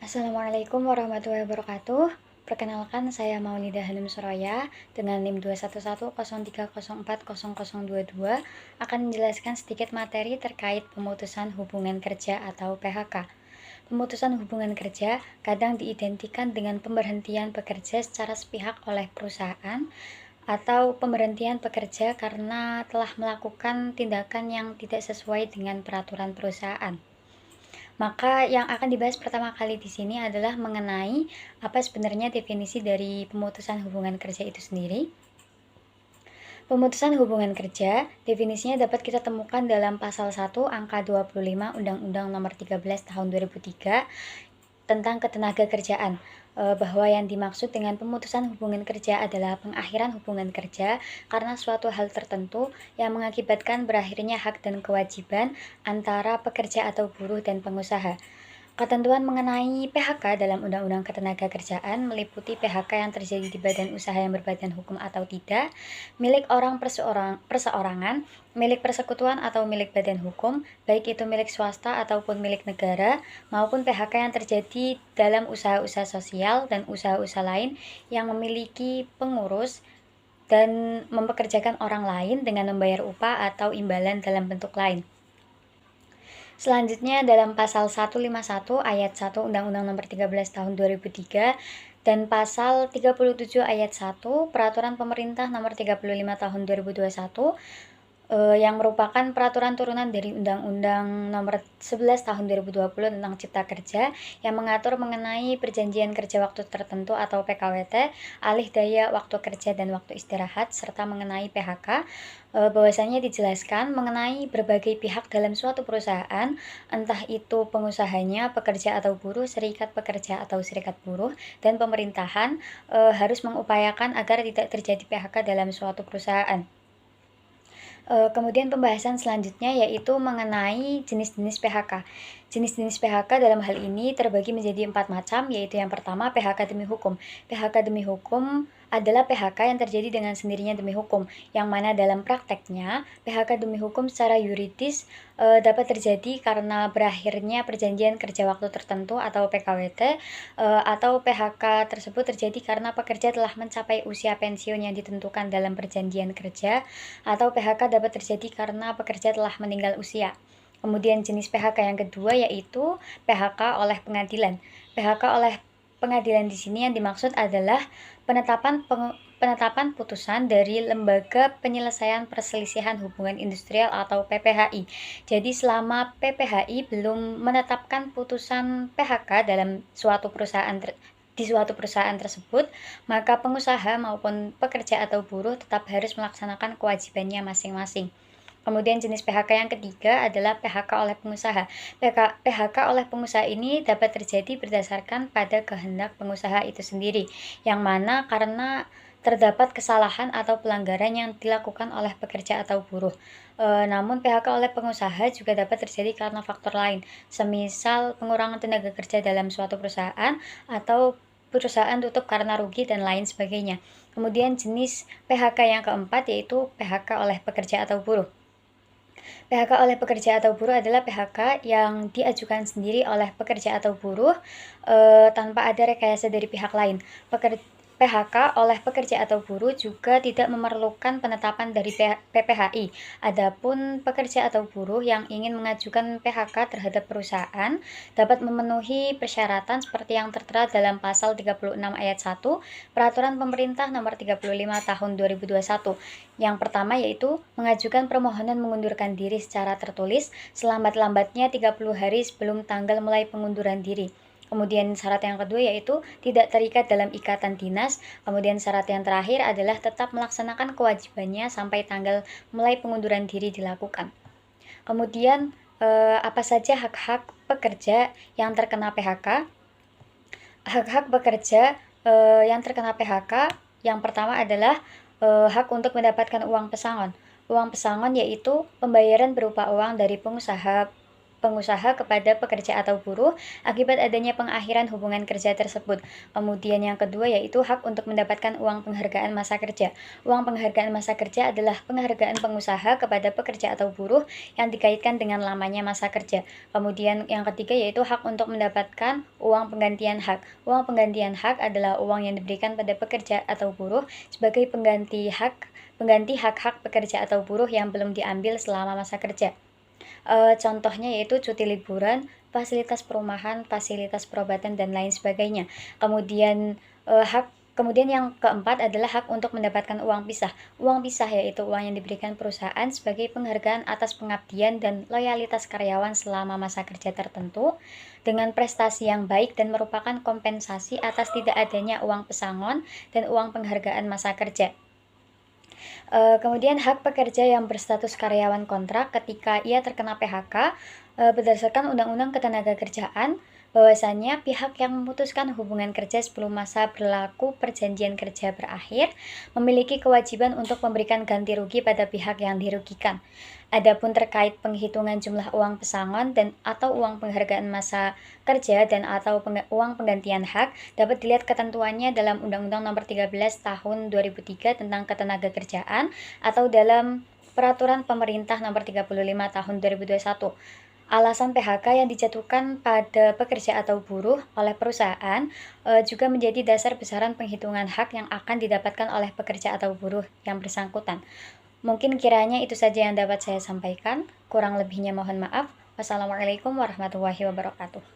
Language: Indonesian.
Assalamualaikum warahmatullahi wabarakatuh. Perkenalkan, saya Maulida Hanum Suraya dengan NIM 21103040022 akan menjelaskan sedikit materi terkait pemutusan hubungan kerja atau PHK. Pemutusan hubungan kerja kadang diidentikan dengan pemberhentian pekerja secara sepihak oleh perusahaan atau pemberhentian pekerja karena telah melakukan tindakan yang tidak sesuai dengan peraturan perusahaan. Maka yang akan dibahas pertama kali di sini adalah mengenai apa sebenarnya definisi dari pemutusan hubungan kerja itu sendiri. Pemutusan hubungan kerja, definisinya dapat kita temukan dalam pasal 1 angka 25 Undang-Undang Nomor 13 Tahun 2003 tentang ketenagakerjaan, bahwa yang dimaksud dengan pemutusan hubungan kerja adalah pengakhiran hubungan kerja karena suatu hal tertentu yang mengakibatkan berakhirnya hak dan kewajiban antara pekerja atau buruh dan pengusaha. Ketentuan mengenai PHK dalam Undang-Undang Ketenagakerjaan meliputi PHK yang terjadi di badan usaha yang berbadan hukum atau tidak, milik orang perseorangan, milik persekutuan atau milik badan hukum, baik itu milik swasta ataupun milik negara, maupun PHK yang terjadi dalam usaha-usaha sosial dan usaha-usaha lain yang memiliki pengurus dan mempekerjakan orang lain dengan membayar upah atau imbalan dalam bentuk lain. Selanjutnya dalam pasal 151 ayat 1 Undang-Undang Nomor 13 Tahun 2003 dan pasal 37 ayat 1 Peraturan Pemerintah Nomor 35 Tahun 2021 yang merupakan peraturan turunan dari Undang-Undang Nomor 11 Tahun 2020 tentang Cipta Kerja yang mengatur mengenai perjanjian kerja waktu tertentu atau PKWT, alih daya waktu kerja dan waktu istirahat, serta mengenai PHK. Bahwasanya dijelaskan mengenai berbagai pihak dalam suatu perusahaan, entah itu pengusahanya, pekerja atau buruh, serikat pekerja atau serikat buruh, dan pemerintahan harus mengupayakan agar tidak terjadi PHK dalam suatu perusahaan. Kemudian pembahasan selanjutnya yaitu mengenai jenis-jenis PHK. Jenis-jenis PHK dalam hal ini terbagi menjadi 4 macam, yaitu yang pertama PHK demi hukum. PHK demi hukum adalah PHK yang terjadi dengan sendirinya demi hukum, yang mana dalam prakteknya PHK demi hukum secara yuridis dapat terjadi karena berakhirnya perjanjian kerja waktu tertentu atau PKWT, atau PHK tersebut terjadi karena pekerja telah mencapai usia pensiun yang ditentukan dalam perjanjian kerja, atau PHK dapat terjadi karena pekerja telah meninggal usia. Kemudian jenis PHK yang kedua yaitu PHK oleh pengadilan. PHK oleh pengadilan di sini yang dimaksud adalah penetapan putusan dari Lembaga Penyelesaian Perselisihan Hubungan Industrial atau PPHI. Jadi selama PPHI belum menetapkan putusan PHK dalam suatu perusahaan di suatu perusahaan tersebut, maka pengusaha maupun pekerja atau buruh tetap harus melaksanakan kewajibannya masing-masing. Kemudian jenis PHK yang ketiga adalah PHK oleh pengusaha. PHK oleh pengusaha ini dapat terjadi berdasarkan pada kehendak pengusaha itu sendiri, yang mana karena terdapat kesalahan atau pelanggaran yang dilakukan oleh pekerja atau buruh. Namun PHK oleh pengusaha juga dapat terjadi karena faktor lain, semisal pengurangan tenaga kerja dalam suatu perusahaan atau perusahaan tutup karena rugi dan lain sebagainya. Kemudian jenis PHK yang keempat yaitu PHK oleh pekerja atau buruh. PHK oleh pekerja atau buruh adalah PHK yang diajukan sendiri oleh pekerja atau buruh tanpa ada rekayasa dari pihak lain. PHK oleh pekerja atau buruh juga tidak memerlukan penetapan dari PPHI. Adapun pekerja atau buruh yang ingin mengajukan PHK terhadap perusahaan dapat memenuhi persyaratan seperti yang tertera dalam pasal 36 ayat 1 Peraturan Pemerintah Nomor 35 Tahun 2021. Yang pertama yaitu mengajukan permohonan mengundurkan diri secara tertulis selambat-lambatnya 30 hari sebelum tanggal mulai pengunduran diri. Kemudian syarat yang kedua yaitu tidak terikat dalam ikatan dinas. Kemudian syarat yang terakhir adalah tetap melaksanakan kewajibannya sampai tanggal mulai pengunduran diri dilakukan. Kemudian apa saja hak-hak pekerja yang terkena PHK? Hak-hak pekerja yang terkena PHK yang pertama adalah hak untuk mendapatkan uang pesangon. Uang pesangon yaitu pembayaran berupa uang dari pengusaha pengusaha kepada pekerja atau buruh akibat adanya pengakhiran hubungan kerja tersebut. Kemudian yang kedua yaitu hak untuk mendapatkan uang penghargaan masa kerja. Uang penghargaan masa kerja adalah penghargaan pengusaha kepada pekerja atau buruh yang dikaitkan dengan lamanya masa kerja. Kemudian yang ketiga yaitu hak untuk mendapatkan uang penggantian hak. Uang penggantian hak adalah uang yang diberikan pada pekerja atau buruh sebagai pengganti hak-hak pekerja atau buruh yang belum diambil selama masa kerja. Contohnya yaitu cuti liburan, fasilitas perumahan, fasilitas perobatan, dan lain sebagainya. Kemudian yang keempat adalah hak untuk mendapatkan uang pisah. Uang pisah yaitu uang yang diberikan perusahaan sebagai penghargaan atas pengabdian dan loyalitas karyawan selama masa kerja tertentu dengan prestasi yang baik dan merupakan kompensasi atas tidak adanya uang pesangon dan uang penghargaan masa kerja. Kemudian hak pekerja yang berstatus karyawan kontrak ketika ia terkena PHK, berdasarkan Undang-Undang Ketenagakerjaan, bahwasannya pihak yang memutuskan hubungan kerja sebelum masa berlaku perjanjian kerja berakhir memiliki kewajiban untuk memberikan ganti rugi pada pihak yang dirugikan. Adapun terkait penghitungan jumlah uang pesangon dan atau uang penghargaan masa kerja dan atau uang penggantian hak dapat dilihat ketentuannya dalam Undang-Undang Nomor 13 Tahun 2003 tentang Ketenagakerjaan atau dalam Peraturan Pemerintah Nomor 35 Tahun 2021. Alasan PHK yang dijatuhkan pada pekerja atau buruh oleh perusahaan juga menjadi dasar besaran penghitungan hak yang akan didapatkan oleh pekerja atau buruh yang bersangkutan. Mungkin kiranya itu saja yang dapat saya sampaikan. Kurang lebihnya mohon maaf. Wassalamualaikum warahmatullahi wabarakatuh.